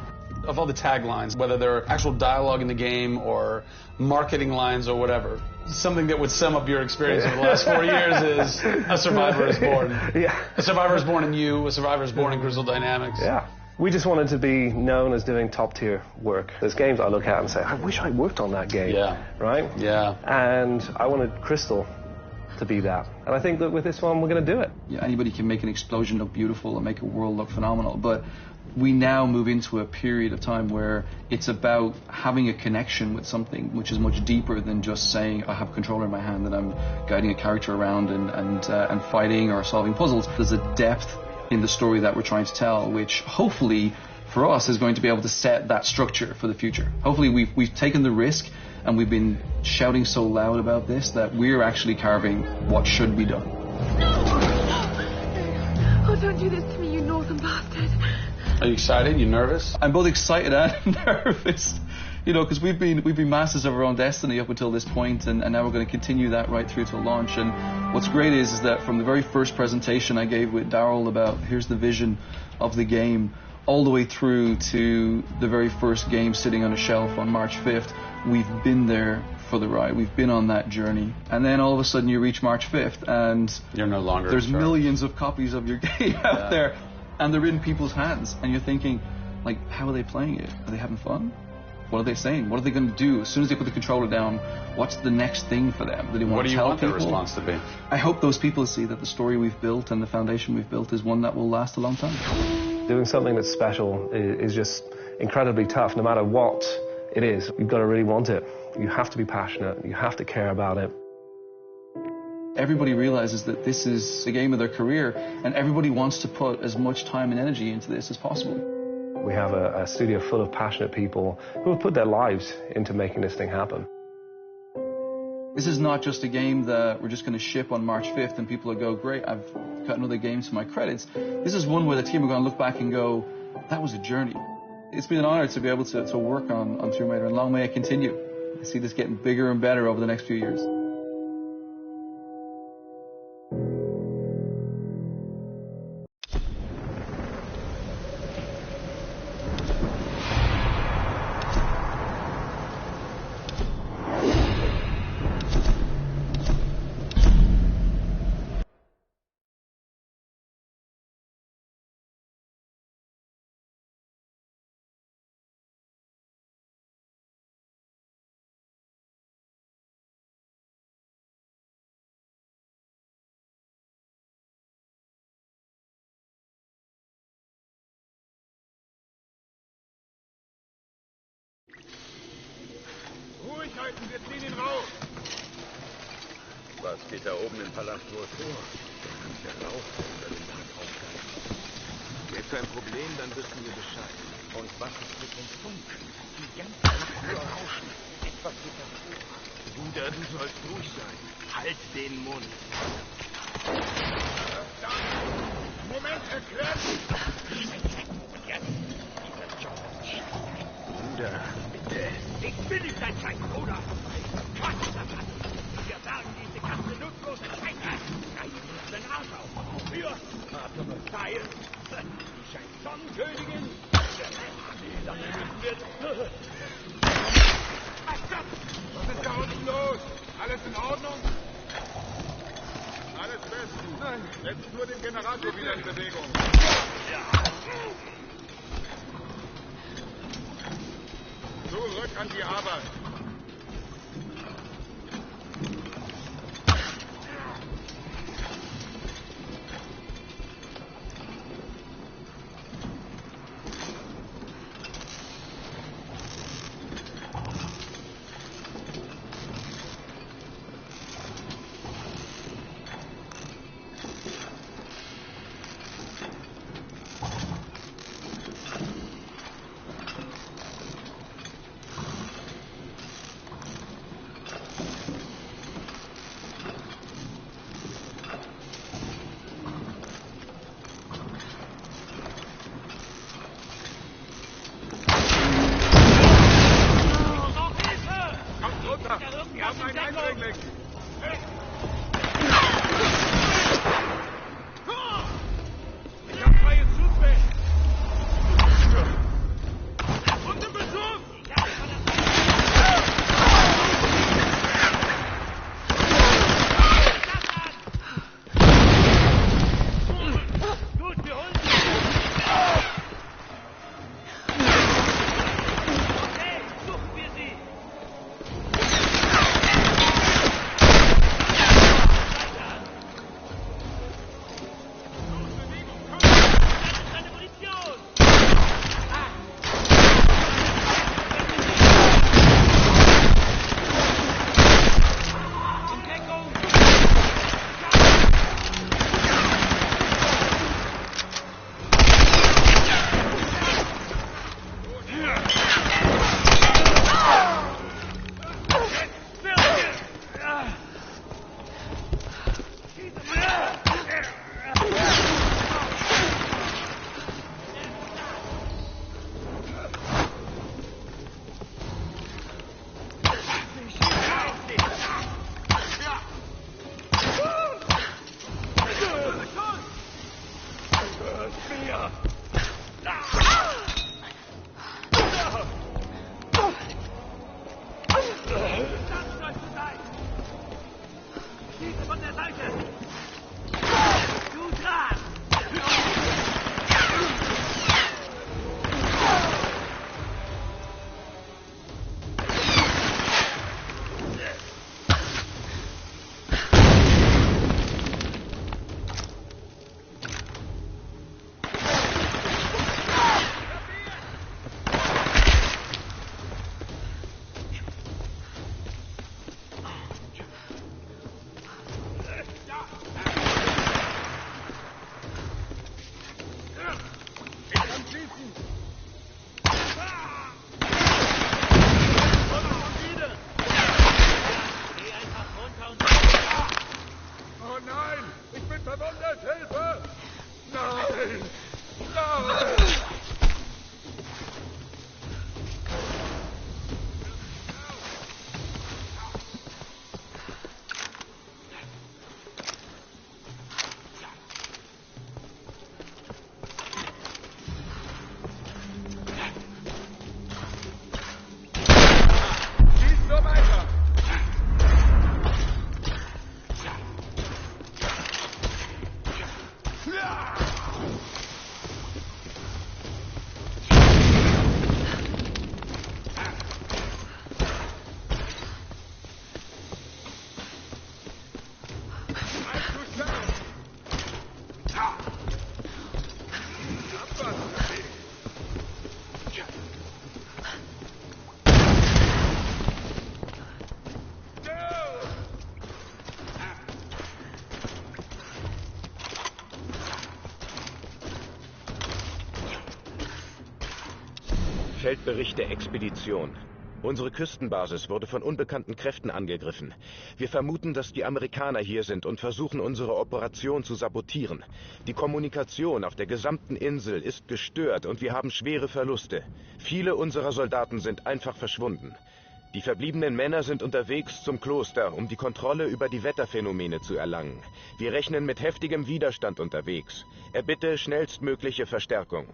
Of all the taglines, whether they're actual dialogue in the game or marketing lines or whatever, something that would sum up your experience over the last 4 years is A Survivor is Born. Yeah. A Survivor is Born in You, A Survivor is Born in Crystal Dynamics. Yeah. We just wanted to be known as doing top-tier work. There's games I look at and say, I wish I worked on that game. Yeah. Right? Yeah. And I wanted Crystal to be that. And I think that with this one, we're going to do it. Yeah, anybody can make an explosion look beautiful and make a world look phenomenal, but we now move into a period of time where it's about having a connection with something which is much deeper than just saying I have a controller in my hand and I'm guiding a character around and fighting or solving puzzles. There's a depth in the story that we're trying to tell, which hopefully for us is going to be able to set that structure for the future. Hopefully we've taken the risk and we've been shouting so loud about this that we're actually carving what should be done. Oh, don't do this to me, you northern bastard. Are you excited? You nervous? I'm both excited and nervous, you know, because we've been masters of our own destiny up until this point, and now we're going to continue that right through to launch. And what's great is that from the very first presentation I gave with Daryl about here's the vision of the game, all the way through to the very first game sitting on a shelf on March 5th, we've been there for the ride. We've been on that journey. And then all of a sudden you reach March 5th and you're no longer there's millions of copies of your game out there. And they're in people's hands, and you're thinking, like, how are they playing it? Are they having fun? What are they saying? What are they going to do? As soon as they put the controller down, what's the next thing for them? Do they want to tell people? What do you want their response to be? I hope those people see that the story we've built and the foundation we've built is one that will last a long time. Doing something that's special is just incredibly tough, no matter what it is. You've got to really want it. You have to be passionate. You have to care about it. Everybody realizes that this is the game of their career, and everybody wants to put as much time and energy into this as possible. We have a studio full of passionate people who have put their lives into making this thing happen. This is not just a game that we're just going to ship on March 5th and people will go, great, I've got another game to my credits. This is one where the team are going to look back and go, that was a journey. It's been an honor to be able to work on Tomb Raider, and long may it continue. I see this getting bigger and better over the next few years. Ruhig halten, wir ziehen ihn raus! Was geht da oben im Palast wohl vor? Der Rauch unter dem Dach aufgehalten. Gibt's ein Problem, dann wissen wir Bescheid. Und was ist mit dem Funk? Die ganze Nacht nur rauschen. Etwas geht da vor. Bruder, du sollst ruhig sein. Halt den Mund. Moment, erklärt! Jetzt! Dieser Job ist Bruder, bitte. Ich bin nicht dein Feind, Bruder. Was ist das? Wir sagen diese ganze nutzlose Scheiße. Reiß den Arsch auf. Für Arthur Style. Die scheiß Sonnenkönigin. Das müssen wir... Was ist da unten los? Alles in Ordnung? Alles bestens. Nein. Setzt nur den Generator wieder in Bewegung. Ja. Zurück an die Arbeit. eigentlich? Ich hab freie Zugfeld. Und im Beschuss! Gut, wir holen sie! Okay, suchen wir sie! Oh nein! Ich bin verwundet! Hilfe! Nein! Nein! Schieß nur weiter! Feldbericht der Expedition. Unsere Küstenbasis wurde von unbekannten Kräften angegriffen. Wir vermuten, dass die Amerikaner hier sind und versuchen, unsere Operation zu sabotieren. Die Kommunikation auf der gesamten Insel ist gestört und wir haben schwere Verluste. Viele unserer Soldaten sind einfach verschwunden. Die verbliebenen Männer sind unterwegs zum Kloster, um die Kontrolle über die Wetterphänomene zu erlangen. Wir rechnen mit heftigem Widerstand unterwegs. Erbitte schnellstmögliche Verstärkung.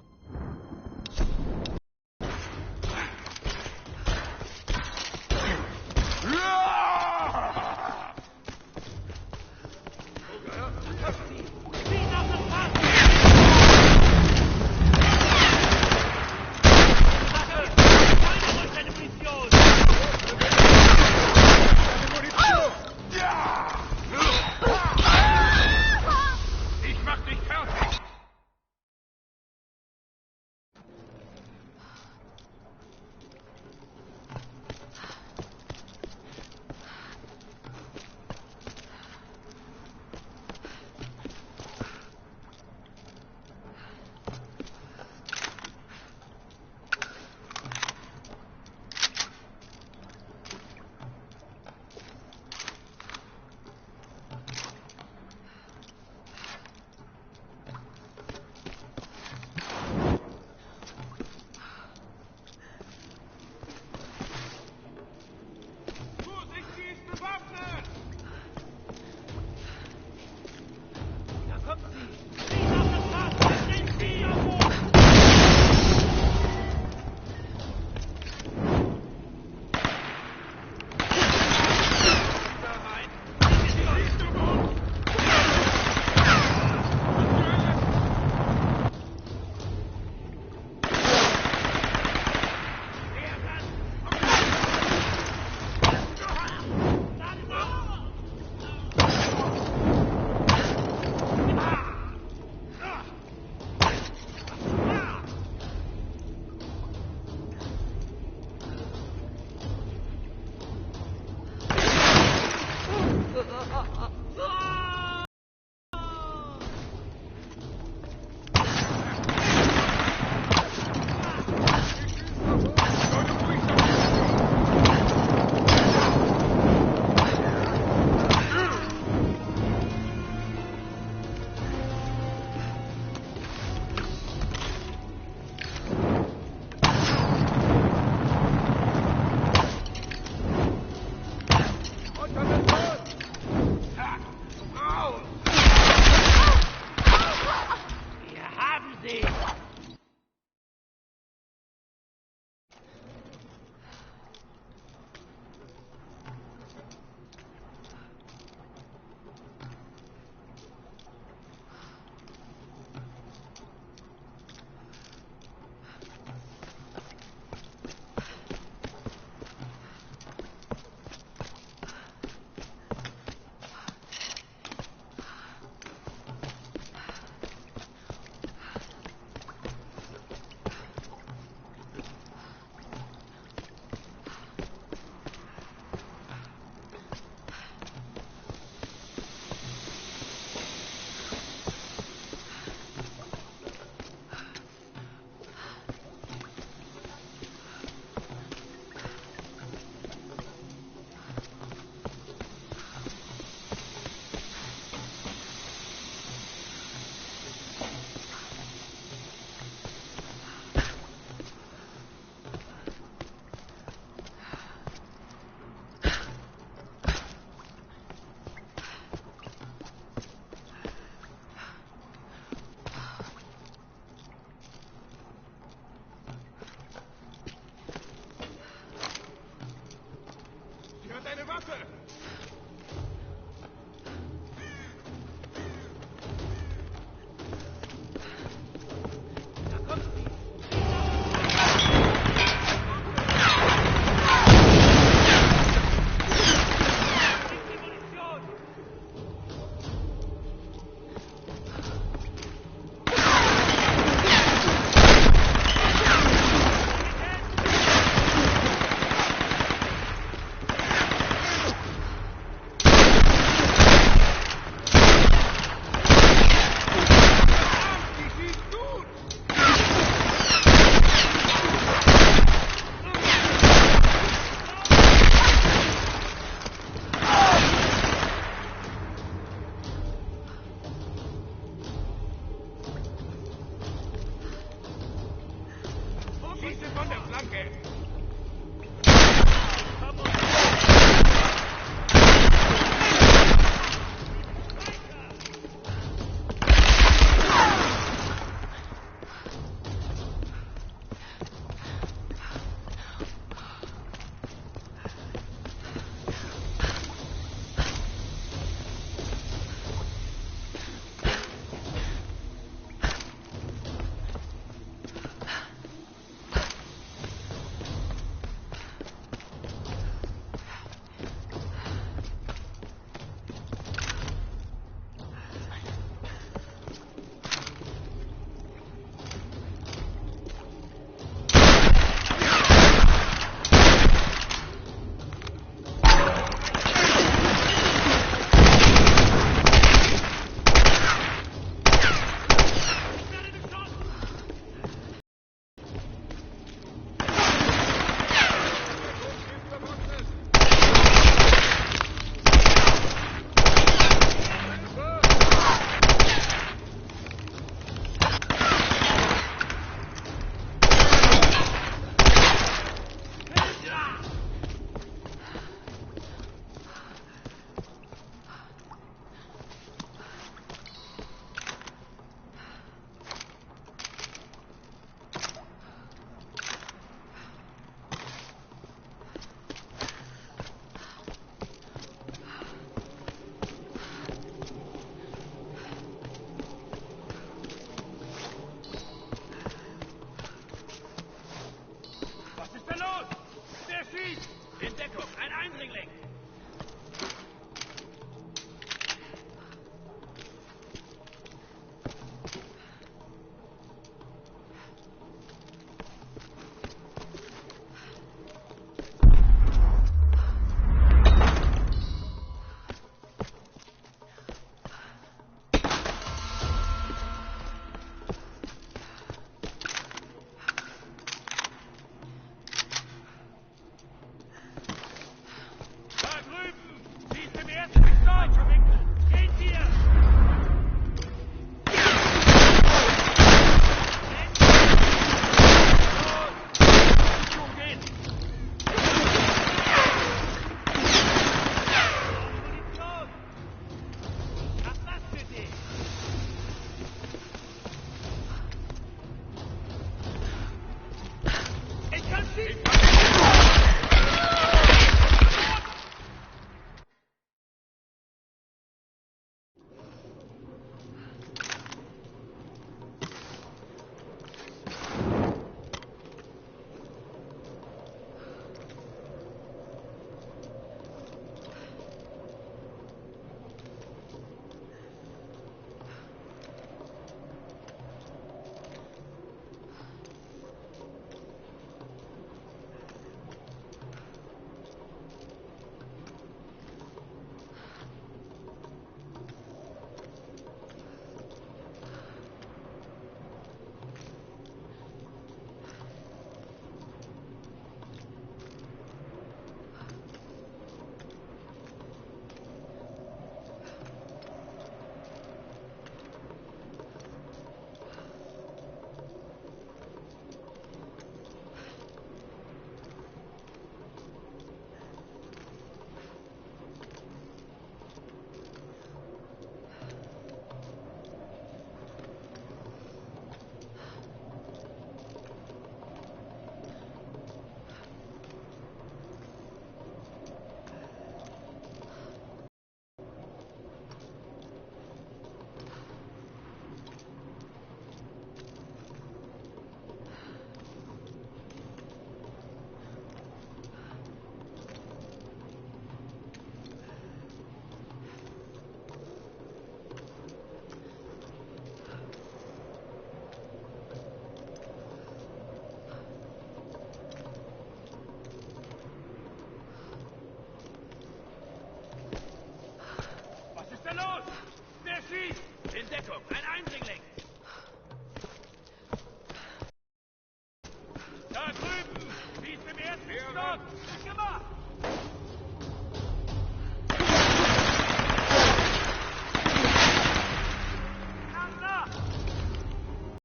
Komm, gemacht!